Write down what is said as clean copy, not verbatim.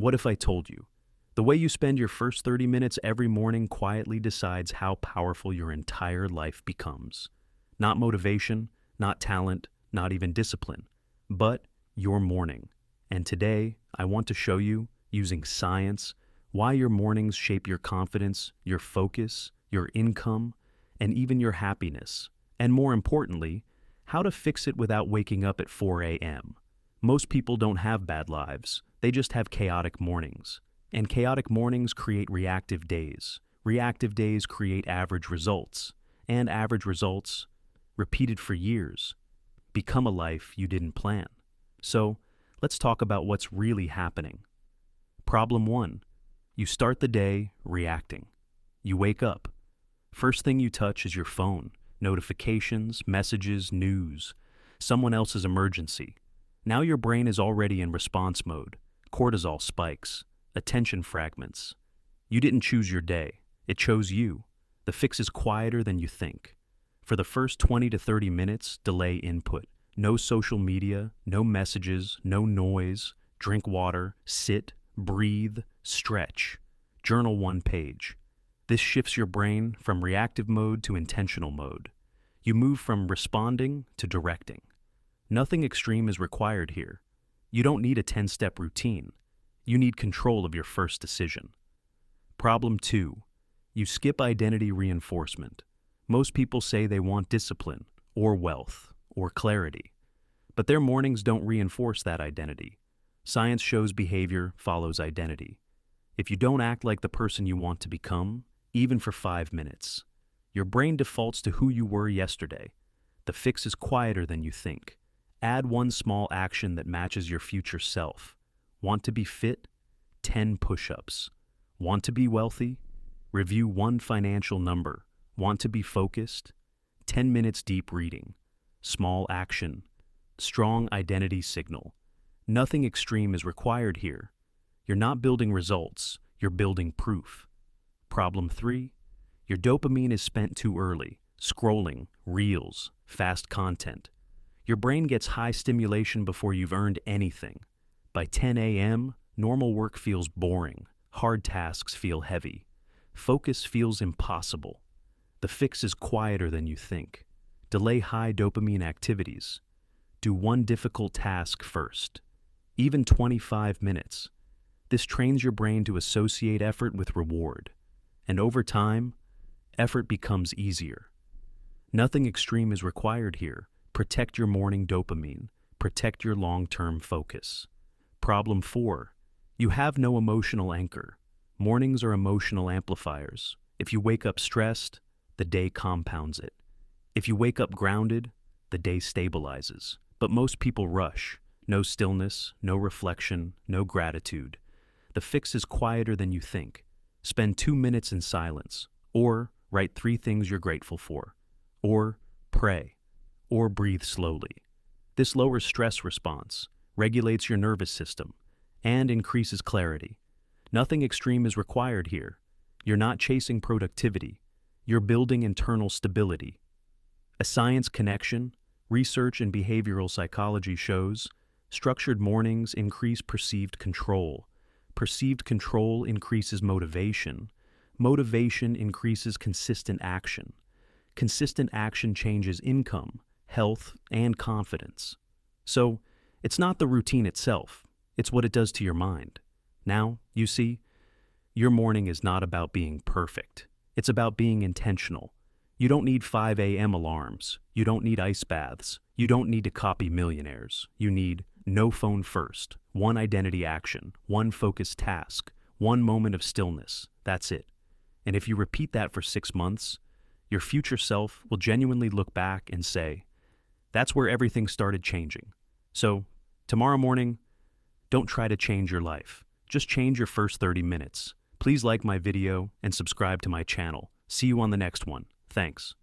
What if I told you? The way you spend your first 30 minutes every morning quietly decides how powerful your entire life becomes. Not motivation, not talent, not even discipline, but your morning. And today, I want to show you, using science, why your mornings shape your confidence, your focus, your income, and even your happiness. And more importantly, how to fix it without waking up at 4 a.m. Most people don't have bad lives, they just have chaotic mornings. And chaotic mornings create reactive days. Reactive days create average results. And average results, repeated for years, become a life you didn't plan. So, let's talk about what's really happening. Problem 1. You start the day reacting. You wake up. First thing you touch is your phone. Notifications, messages, news, someone else's emergency. Now your brain is already in response mode. Cortisol spikes. Attention fragments. You didn't choose your day. It chose you. The fix is quieter than you think. For the first 20 to 30 minutes, delay input. No social media, no messages, no noise. Drink water, sit, breathe, stretch. Journal 1 page. This shifts your brain from reactive mode to intentional mode. You move from responding to directing. Nothing extreme is required here. You don't need a 10-step routine. You need control of your first decision. Problem 2. You skip identity reinforcement. Most people say they want discipline, or wealth, or clarity. But their mornings don't reinforce that identity. Science shows behavior follows identity. If you don't act like the person you want to become, even for 5 minutes, your brain defaults to who you were yesterday. The fix is quieter than you think. Add one small action that matches your future self. Want to be fit? 10 push-ups. Want to be wealthy? Review one financial number. Want to be focused? 10 minutes deep reading. Small action. Strong identity signal. Nothing extreme is required here. You're not building results, you're building proof. Problem 3. Your dopamine is spent too early. Scrolling, reels, fast content. Your brain gets high stimulation before you've earned anything. By 10 a.m., normal work feels boring. Hard tasks feel heavy. Focus feels impossible. The fix is quieter than you think. Delay high dopamine activities. Do one difficult task first. Even 25 minutes. This trains your brain to associate effort with reward. And over time, effort becomes easier. Nothing extreme is required here. Protect your morning dopamine. Protect your long-term focus. Problem 4. You have no emotional anchor. Mornings are emotional amplifiers. If you wake up stressed, the day compounds it. If you wake up grounded, the day stabilizes. But most people rush. No stillness, no reflection, no gratitude. The fix is quieter than you think. Spend 2 minutes in silence. Or write 3 things you're grateful for. Or pray. Or breathe slowly. This lowers stress response, regulates your nervous system, and increases clarity. Nothing extreme is required here. You're not chasing productivity. You're building internal stability. A science connection, research in behavioral psychology shows, structured mornings increase perceived control. Perceived control increases motivation. Motivation increases consistent action. Consistent action changes income, health, and confidence. So, it's not the routine itself, it's what it does to your mind. Now, you see, your morning is not about being perfect. It's about being intentional. You don't need 5 a.m. alarms. You don't need ice baths. You don't need to copy millionaires. You need no phone first, one identity action, one focused task, one moment of stillness. That's it. And if you repeat that for 6 months, your future self will genuinely look back and say, that's where everything started changing. So, tomorrow morning, don't try to change your life. Just change your first 30 minutes. Please like my video and subscribe to my channel. See you on the next one. Thanks.